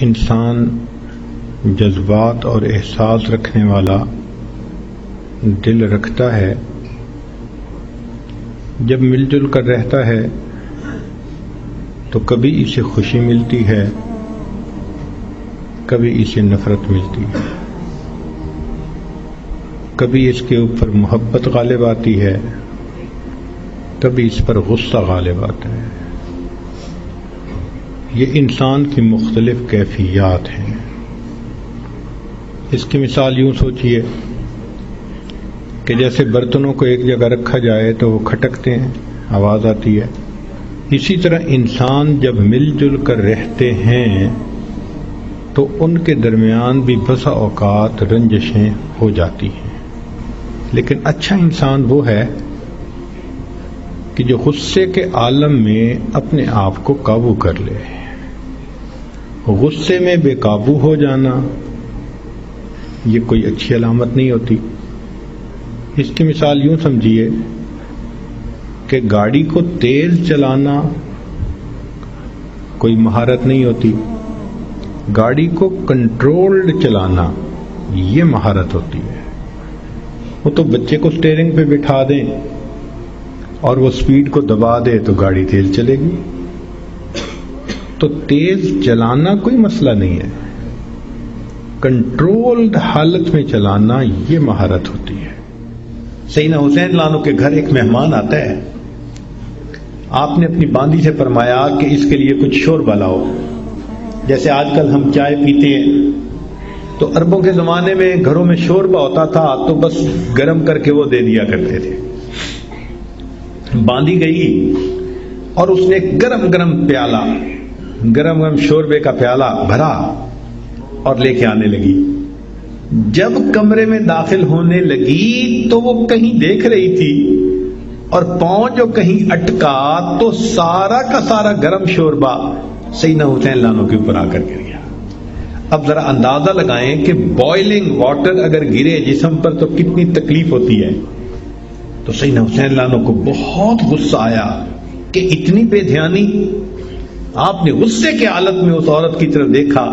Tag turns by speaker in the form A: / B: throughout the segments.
A: انسان جذبات اور احساس رکھنے والا دل رکھتا ہے. جب مل جل کر رہتا ہے تو کبھی اسے خوشی ملتی ہے، کبھی اسے نفرت ملتی ہے، کبھی اس کے اوپر محبت غالب آتی ہے، کبھی اس پر غصہ غالب آتا ہے. یہ انسان کی مختلف کیفیات ہیں. اس کی مثال یوں سوچئے کہ جیسے برتنوں کو ایک جگہ رکھا جائے تو وہ کھٹکتے ہیں، آواز آتی ہے. اسی طرح انسان جب مل جل کر رہتے ہیں تو ان کے درمیان بھی بسا اوقات رنجشیں ہو جاتی ہیں. لیکن اچھا انسان وہ ہے کہ جو غصے کے عالم میں اپنے آپ کو قابو کر لے. غصے میں بے قابو ہو جانا یہ کوئی اچھی علامت نہیں ہوتی. اس کی مثال یوں سمجھیے کہ گاڑی کو تیز چلانا کوئی مہارت نہیں ہوتی، گاڑی کو کنٹرولڈ چلانا یہ مہارت ہوتی ہے. وہ تو بچے کو اسٹیئرنگ پہ بٹھا دیں اور وہ سپیڈ کو دبا دے تو گاڑی تیز چلے گی. تو تیز چلانا کوئی مسئلہ نہیں ہے، کنٹرولڈ حالت میں چلانا یہ مہارت ہوتی ہے.
B: سیدنا حسین لانو کے گھر ایک مہمان آتا ہے. آپ نے اپنی باندی سے فرمایا کہ اس کے لیے کچھ شوربہ لاؤ. جیسے آج کل ہم چائے پیتے ہیں تو عربوں کے زمانے میں گھروں میں شوربہ ہوتا تھا تو بس گرم کر کے وہ دے دیا کرتے تھے. باندی گئی اور اس نے گرم گرم پیالہ، گرم گرم شوربے کا پیالہ بھرا اور لے کے آنے لگی. جب کمرے میں داخل ہونے لگی تو وہ کہیں دیکھ رہی تھی اور پاؤں جو کہیں اٹکا تو سارا کا سارا گرم شوربہ سیدنا حسین لانو کے اوپر آ کر گر گیا. اب ذرا اندازہ لگائیں کہ بوائلنگ واٹر اگر گرے جسم پر تو کتنی تکلیف ہوتی ہے. تو سیدنا حسین لانو کو بہت غصہ آیا کہ اتنی بے دھیانی. آپ نے غصے کے حالت میں اس عورت کی طرف دیکھا.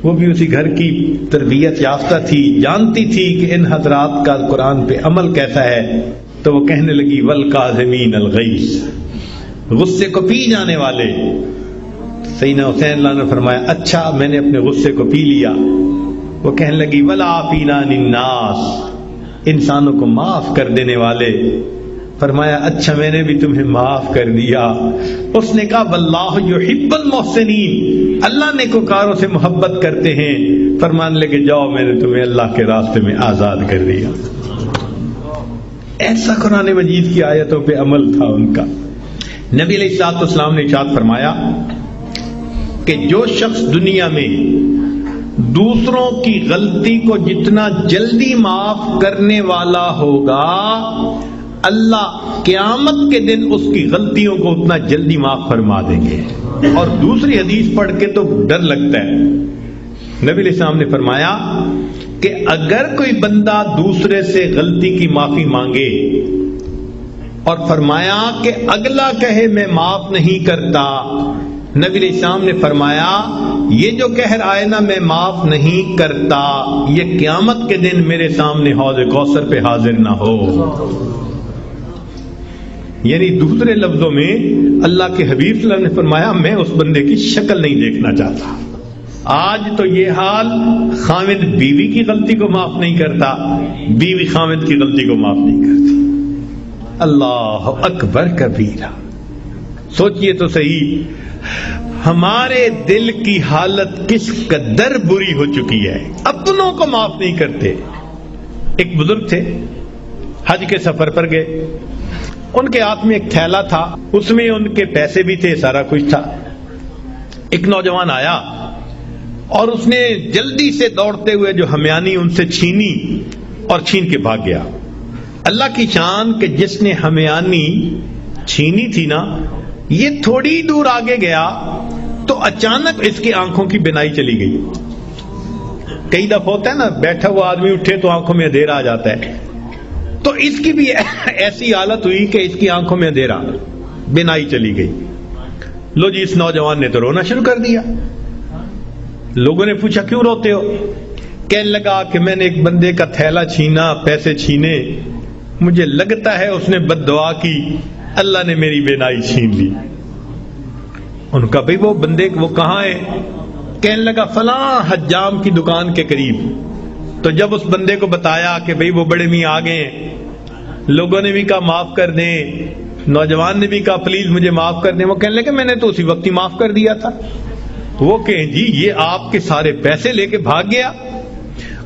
B: وہ بھی اسی گھر کی تربیت یافتہ تھی، جانتی تھی کہ ان حضرات کا قرآن پہ عمل کیسا ہے. تو وہ کہنے لگی والکاظمین الغیظ، غصے کو پی جانے والے. سیدنا حسین اللہ نے فرمایا اچھا میں نے اپنے غصے کو پی لیا. وہ کہنے لگی والعافین عن الناس، انسانوں کو معاف کر دینے والے. فرمایا اچھا میں نے بھی تمہیں معاف کر دیا. اس نے کہا واللہ یحب المحسنین، اللہ نیکوکاروں سے محبت کرتے ہیں. فرمان لے کے جاؤ میں نے تمہیں اللہ کے راستے میں آزاد کر دیا. ایسا قرآن مجید کی آیتوں پہ عمل تھا ان کا. نبی علیہ الصلوۃ والسلام نے ارشاد فرمایا کہ جو شخص دنیا میں دوسروں کی غلطی کو جتنا جلدی معاف کرنے والا ہوگا، اللہ قیامت کے دن اس کی غلطیوں کو اتنا جلدی معاف فرما دیں گے. اور دوسری حدیث پڑھ کے تو ڈر لگتا ہے. نبی علیہ السلام نے فرمایا کہ اگر کوئی بندہ دوسرے سے غلطی کی معافی مانگے اور فرمایا کہ اگلا کہے میں معاف نہیں کرتا، نبی علیہ السلام نے فرمایا یہ جو کہہ رہا ہے نا میں معاف نہیں کرتا، یہ قیامت کے دن میرے سامنے حوض کوثر پہ حاضر نہ ہو. یعنی دوسرے لفظوں میں اللہ کے حبیب صلی اللہ علیہ وسلم نے فرمایا میں اس بندے کی شکل نہیں دیکھنا چاہتا. آج تو یہ حال، خاوند بیوی کی غلطی کو معاف نہیں کرتا، بیوی خاوند کی غلطی کو معاف نہیں کرتی. اللہ اکبر کبیرہ. سوچئے تو صحیح ہمارے دل کی حالت کس قدر بری ہو چکی ہے، اپنوں کو معاف نہیں کرتے. ایک بزرگ تھے، حج کے سفر پر گئے. ان کے ہاتھ میں ایک تھیلا تھا، اس میں ان کے پیسے بھی تھے، سارا کچھ تھا. ایک نوجوان آیا اور اس نے جلدی سے دوڑتے ہوئے جو ہمیانی ان سے چھینی اور چھین کے بھاگ گیا. اللہ کی شان کہ جس نے ہمیانی چھینی تھی نا، یہ تھوڑی دور آگے گیا تو اچانک اس کی آنکھوں کی بینائی چلی گئی. کئی دفعہ ہوتا ہے نا بیٹھا ہوا آدمی اٹھے تو آنکھوں میں اندھیرا آ جاتا ہے. تو اس کی بھی ایسی حالت ہوئی کہ اس کی آنکھوں میں اندھیرا، بینائی چلی گئی. لو جی اس نوجوان نے تو رونا شروع کر دیا. لوگوں نے پوچھا کیوں روتے ہو؟ کہنے لگا کہ میں نے ایک بندے کا تھیلا چھینا، پیسے چھینے، مجھے لگتا ہے اس نے بد دعا کی، اللہ نے میری بینائی چھین لی. ان کا بھئی وہ بندے وہ کہاں ہے؟ کہنے لگا فلاں حجام کی دکان کے قریب. تو جب اس بندے کو بتایا کہ بھئی وہ بڑے میاں آ گئے ہیں، لوگوں نے بھی کہا معاف کر دیں، نوجوان نے بھی کہا پلیز مجھے معاف کر دیں. وہ کہنے لگے میں نے تو اسی وقت ہی معاف کر دیا تھا. وہ کہیں جی یہ آپ کے سارے پیسے لے کے بھاگ گیا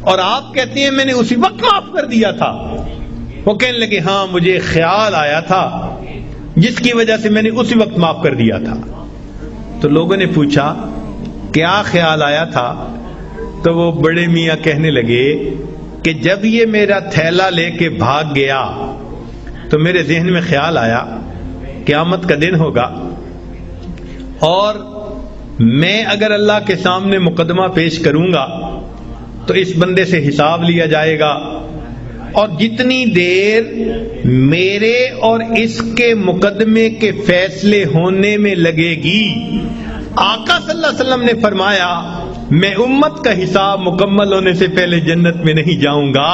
B: اور آپ کہتے ہیں میں نے اسی وقت معاف کر دیا تھا. وہ کہنے لگے ہاں مجھے خیال آیا تھا جس کی وجہ سے میں نے اسی وقت معاف کر دیا تھا. تو لوگوں نے پوچھا کیا خیال آیا تھا؟ تو وہ بڑے میاں کہنے لگے کہ جب یہ میرا تھیلا لے کے بھاگ گیا تو میرے ذہن میں خیال آیا قیامت کا دن ہوگا اور میں اگر اللہ کے سامنے مقدمہ پیش کروں گا تو اس بندے سے حساب لیا جائے گا، اور جتنی دیر میرے اور اس کے مقدمے کے فیصلے ہونے میں لگے گی، آقا صلی اللہ علیہ وسلم نے فرمایا میں امت کا حساب مکمل ہونے سے پہلے جنت میں نہیں جاؤں گا.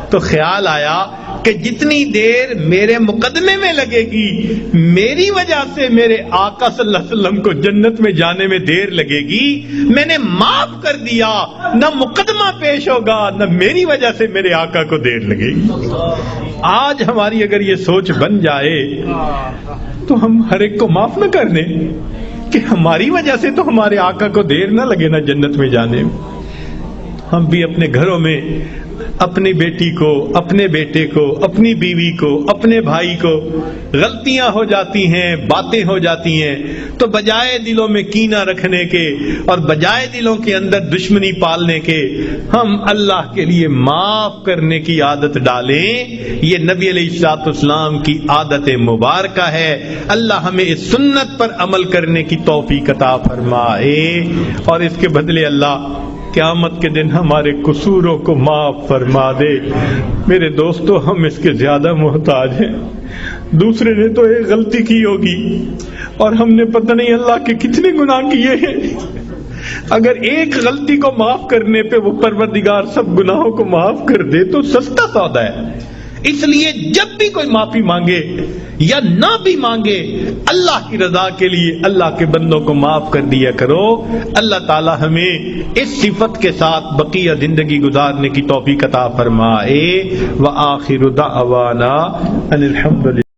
B: تو خیال آیا کہ جتنی دیر میرے مقدمے میں لگے گی میری وجہ سے میرے آقا صلی اللہ علیہ وسلم کو جنت میں جانے میں دیر لگے گی، میں نے معاف کر دیا، نہ مقدمہ پیش ہوگا نہ میری وجہ سے میرے آقا کو دیر لگے گی. آج ہماری اگر یہ سوچ بن جائے تو ہم ہر ایک کو معاف نہ کر دیں کہ ہماری وجہ سے تو ہمارے آقا کو دیر نہ لگے نا جنت میں جانے میں. ہم بھی اپنے گھروں میں اپنی بیٹی کو، اپنے بیٹے کو، اپنی بیوی کو، اپنے بھائی کو غلطیاں ہو جاتی ہیں، باتیں ہو جاتی ہیں، تو بجائے دلوں میں کینہ رکھنے کے اور بجائے دلوں کے اندر دشمنی پالنے کے ہم اللہ کے لیے معاف کرنے کی عادت ڈالیں. یہ نبی علیہ الصلوۃ والسلام کی عادت مبارکہ ہے. اللہ ہمیں اس سنت پر عمل کرنے کی توفیق عطا فرمائے اور اس کے بدلے اللہ قیامت کے دن ہمارے قصوروں کو معاف فرما دے. میرے دوستو ہم اس کے زیادہ محتاج ہیں. دوسرے نے تو ایک غلطی کی ہوگی اور ہم نے پتہ نہیں اللہ کے کتنے گناہ کیے ہیں. اگر ایک غلطی کو معاف کرنے پہ وہ پروردگار سب گناہوں کو معاف کر دے تو سستا سودا ہے. اس لیے جب بھی کوئی معافی مانگے یا نہ بھی مانگے اللہ کی رضا کے لیے اللہ کے بندوں کو معاف کر دیا کرو. اللہ تعالی ہمیں اس صفت کے ساتھ بقیہ زندگی گزارنے کی توفیق عطا فرمائے. وآخر دعوانا ان الحمد للہ.